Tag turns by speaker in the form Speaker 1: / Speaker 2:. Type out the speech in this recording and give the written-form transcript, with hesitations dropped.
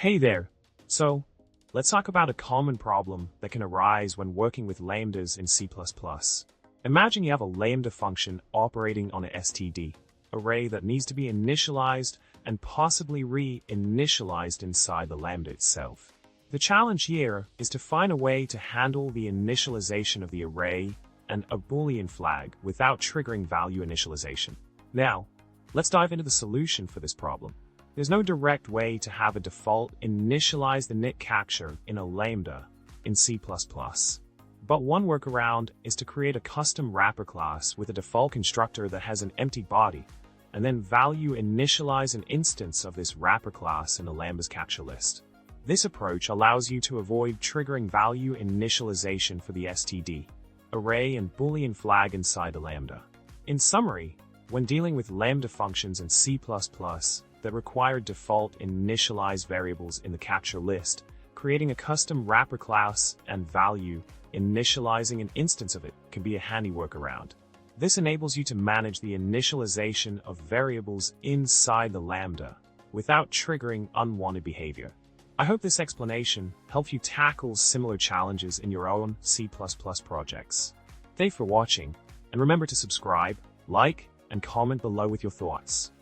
Speaker 1: Hey there. So, let's talk about a common problem that can arise when working with lambdas in C++. Imagine you have a lambda function operating on a std array that needs to be initialized and possibly re-initialized inside the lambda itself. The challenge here is to find a way to handle the initialization of the array and a Boolean flag without triggering value initialization. Now, let's dive into the solution for this problem. There's no direct way to have a default initialize the init capture in a lambda in C++. But one workaround is to create a custom wrapper class with a default constructor that has an empty body, and then value initialize an instance of this wrapper class in the lambda's capture list. This approach allows you to avoid triggering value initialization for the std array and Boolean flag inside the lambda. In summary, when dealing with lambda functions in C++ that require default initialize variables in the capture list, creating a custom wrapper class and value initializing an instance of it can be a handy workaround. This enables you to manage the initialization of variables inside the lambda without triggering unwanted behavior. I hope this explanation helped you tackle similar challenges in your own C++ projects. Thanks for watching, and remember to subscribe, like, and comment below with your thoughts.